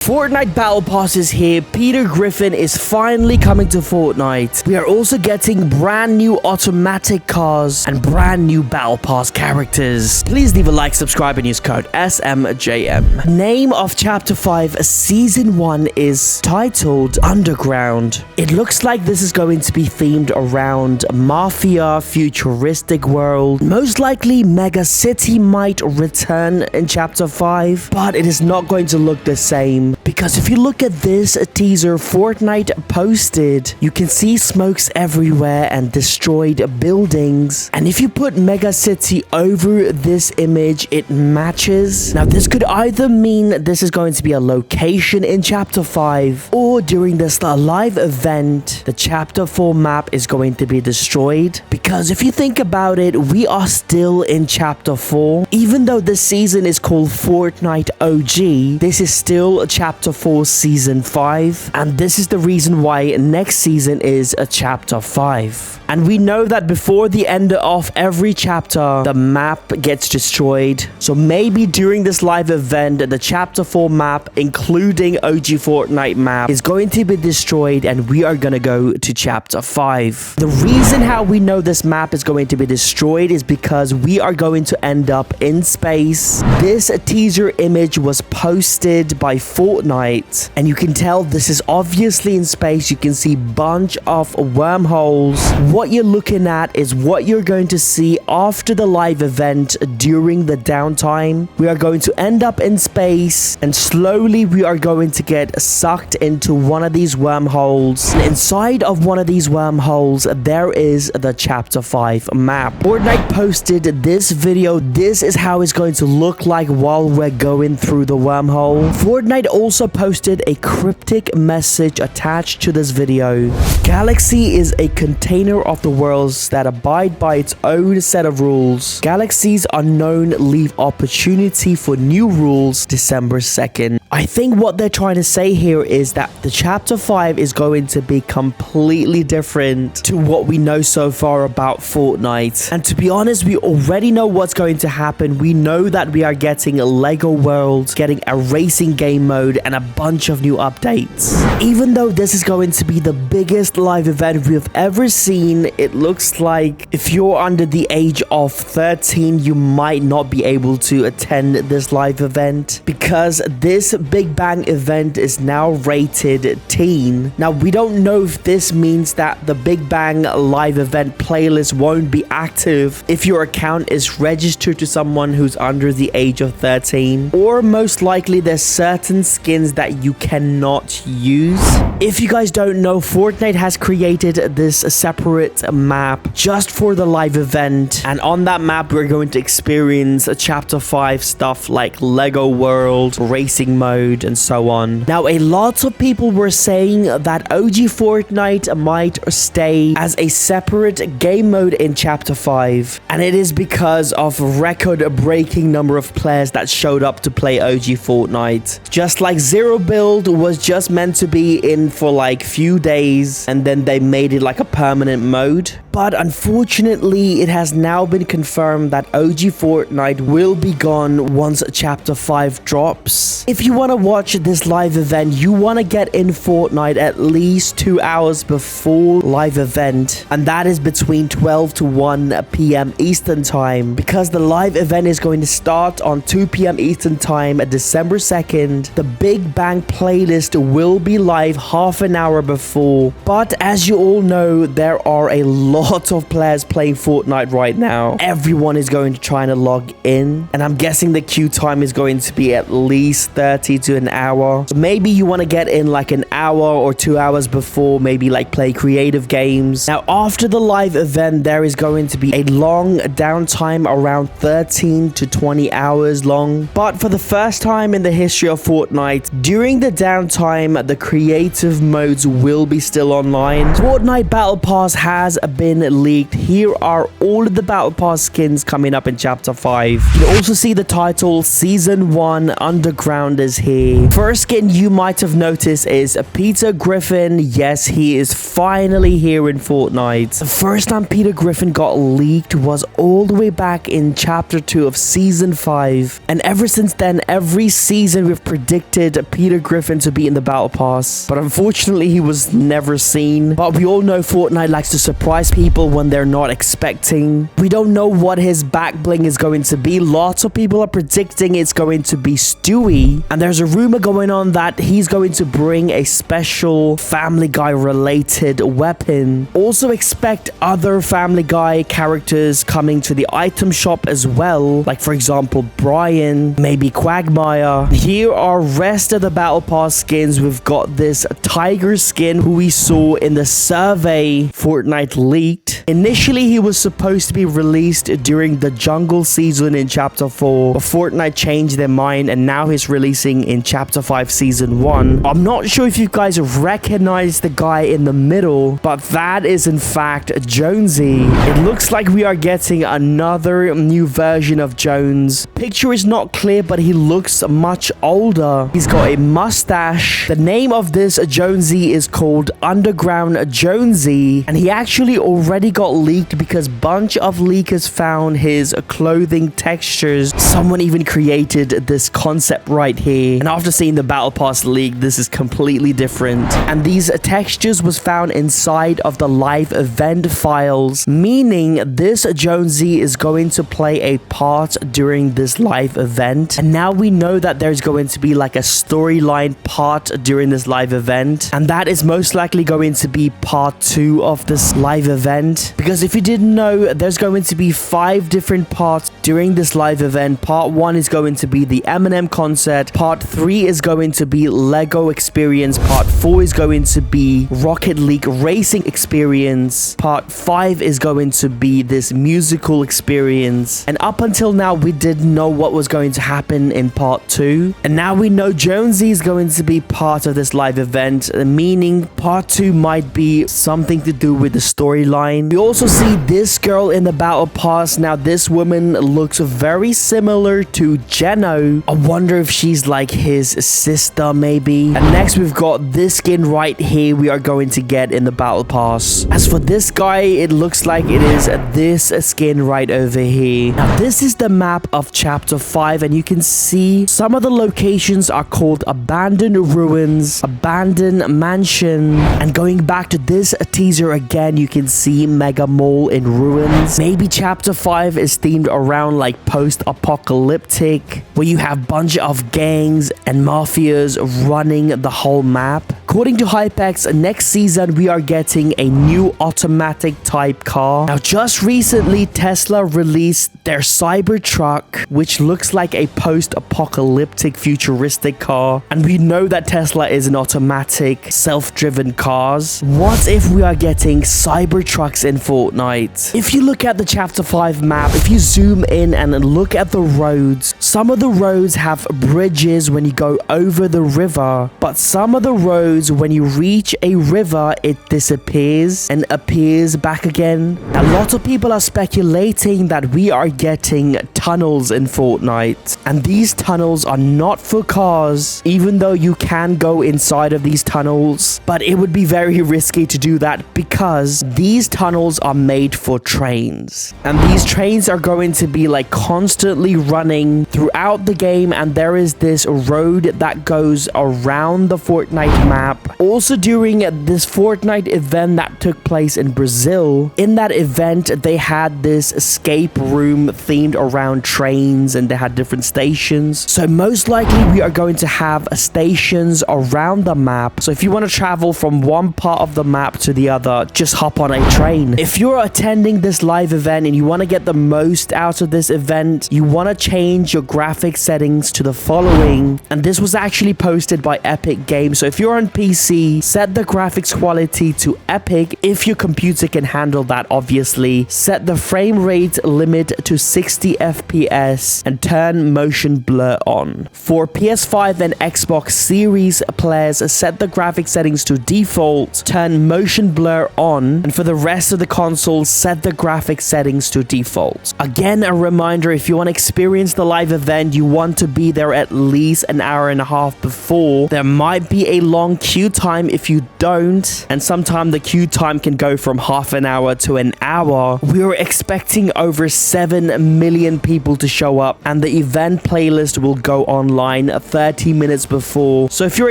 Fortnite Battle Pass is here. Peter Griffin is finally coming to Fortnite. We are also getting brand new automatic cars and brand new Battle Pass characters. Please leave a like, subscribe, and use code SamJam. Name of Chapter 5 Season 1 is titled Underground. It looks like this is going to be themed around Mafia, futuristic world. Most likely Mega City might return in Chapter 5, but it is not going to look the same. Because if you look at this teaser Fortnite posted, you can see smokes everywhere and destroyed buildings. And if you put Mega City over this image, it matches. Now this could either mean this is going to be a location in Chapter 5, or during this live event, the Chapter 4 map is going to be destroyed. Because if you think about it, we are still in Chapter 4. Even though this season is called Fortnite OG, this is still Chapter 4 Season 5, and this is the reason why next season is a Chapter 5. And we know that before the end of every chapter, the map gets destroyed. So maybe during this live event, the Chapter 4 map, including OG Fortnite map, is going to be destroyed, and we are gonna go to Chapter 5. The reason how we know this map is going to be destroyed is because we are going to end up in space. This teaser image was posted by Fortnite, and you can tell this is obviously in space. You can see bunch of wormholes. What you're looking at is what you're going to see after the live event during the downtime. We are going to end up in space, and slowly we are going to get sucked into one of these wormholes. And inside of one of these wormholes, there is the Chapter 5 map. Fortnite posted this video. This is how it's going to look like while we're going through the wormhole. Fortnite also posted a cryptic message attached to this video. Galaxy is a container of the worlds that abide by its own set of rules. Galaxies unknown leave opportunity for new rules December 2nd. I think what they're trying to say here is that the Chapter 5 is going to be completely different to what we know so far about Fortnite. And to be honest, we already know what's going to happen. We know that we are getting a Lego world, getting a racing game mode, and a bunch of new updates. Even though this is going to be the biggest live event we've ever seen, it looks like if you're under the age of 13, you might not be able to attend this live event, because this Big Bang event is now rated teen. Now, we don't know if this means that the Big Bang live event playlist won't be active if your account is registered to someone who's under the age of 13, or most likely there's certain skins that you cannot use. If you guys don't know, Fortnite has created this separate map just for the live event, and on that map we're going to experience a Chapter 5 stuff like Lego World, racing mode, and so on. Now, a lot of people were saying that OG Fortnite might stay as a separate game mode in Chapter 5, and it is because of record-breaking number of players that showed up to play OG Fortnite. Just like Zero Build was just meant to be in for like few days, and then they made it like a permanent mode. But unfortunately, it has now been confirmed that OG Fortnite will be gone once Chapter 5 drops. If you want to watch this live event, you want to get in Fortnite at least 2 hours before live event, and that is between 12 to 1 p.m. Eastern time, because the live event is going to start on 2 p.m. Eastern time December 2nd. The Big Bang playlist will be live half an hour before, but as you all know, there are a lot of players playing Fortnite right now. Everyone is going to try to log in, and I'm guessing the queue time is going to be at least 30 to an hour. So maybe you want to get in like an hour or 2 hours before, maybe like play creative games. Now, after the live event, there is going to be a long downtime around 13 to 20 hours long. But for the first time in the history of Fortnite, during the downtime, the creative modes will be still online. Fortnite Battle Pass has been been leaked. Here are all of the Battle Pass skins coming up in Chapter 5. You can also see the title, Season 1 Underground is here. First skin you might have noticed is Peter Griffin. Yes, he is finally here in Fortnite. The first time Peter Griffin got leaked was all the way back in Chapter 2 of Season 5. And ever since then, every season we've predicted Peter Griffin to be in the Battle Pass. But unfortunately, he was never seen. But we all know Fortnite likes to surprise people when they're not expecting. We don't know what his back bling is going to be. Lots of people are predicting it's going to be Stewie. And there's a rumor going on that he's going to bring a special Family Guy related weapon. Also expect other Family Guy characters coming to the item shop as well. Like for example, Brian, maybe Quagmire. Here are rest of the Battle Pass skins. We've got this Tiger skin who we saw in the survey Fortnite leaked. Initially, he was supposed to be released during the jungle season in Chapter 4, but Fortnite changed their mind and now he's releasing in Chapter 5 Season 1. I'm not sure if you guys recognize the guy in the middle, but that is in fact Jonesy. It looks like we are getting another new version of Jones. Picture is not clear, but he looks much older. He's got a mustache. The name of this Jonesy is called Underground Jonesy, and he actually already got leaked because a bunch of leakers found his clothing textures. Someone even created this concept right here, and after seeing the Battle Pass leak, this is completely different. And these textures was found inside of the live event files, meaning this Jonesy is going to play a part during this live event. And now we know that there's going to be like a storyline part during this live event, and that is most likely going to be part 2 of this live event. Because if you didn't know, there's going to be 5 different parts during this live event. Part 1 is going to be the Eminem concert. Part 3 is going to be Lego experience. Part 4 is going to be Rocket League racing experience. Part 5 is going to be this musical experience. And up until now, we didn't know what was going to happen in part 2. And now we know Jonesy is going to be part of this live event, meaning part 2 might be something to do with the storyline. We also see this girl in the Battle Pass. Now this woman looks very similar to Geno. I wonder if she's like his sister maybe. And next we've got this skin right here we are going to get in the Battle Pass. As for this guy, it looks like it is this skin right over here. Now this is the map of Chapter 5, and you can see some of the locations are called Abandoned Ruins, Abandoned Mansion, and going back to this teaser again, you can see Mega Mall in ruins. Maybe Chapter 5 is themed around like post-apocalyptic, where you have a bunch of gangs and mafias running the whole map. According to Hypex, next season we are getting a new automatic type car. Now just recently Tesla released their Cybertruck, which looks like a post-apocalyptic futuristic car, and we know that Tesla is an automatic self-driven cars. What if we are getting Cybertrucks in Fortnite? If you look at the Chapter 5 map, if you zoom in and look at the roads, some of the roads have bridges when you go over the river, but some of the roads, when you reach a river, it disappears and appears back again. A lot of people are speculating that we are getting tunnels in Fortnite, and these tunnels are not for cars, even though you can go inside of these tunnels, but it would be very risky to do that because these tunnels are made for trains, and these trains are going to be like constantly running throughout the game, and there is this road that goes around the Fortnite map. Also during this Fortnite event that took place in Brazil, in that event they had this escape room themed around trains, and they had different stations. So most likely we are going to have stations around the map. So if you want to travel from one part of the map to the other, just hop on a train. If you're attending this live event and you want to get the most out of this event, you want to change your graphics settings to the following, and this was actually posted by Epic Games. So if you're on PC, set the graphics quality to epic if your computer can handle that, obviously. Set the frame rate limit to 60 FPS and turn motion blur on. For PS5 and Xbox Series players, set the graphics settings to default, turn motion blur on, and for the rest of the consoles, set the graphics settings to default. Again, a reminder, if you want to experience the live event, you want to be there at least an hour and a half before. There might be a long queue time if you don't, and sometimes the queue time can go from half an hour to an hour. We are expecting over 7 million people to show up, and the event playlist will go online 30 minutes before. So if you're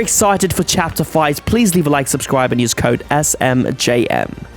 excited for Chapter 5, please leave a like, subscribe, and use code SMJM.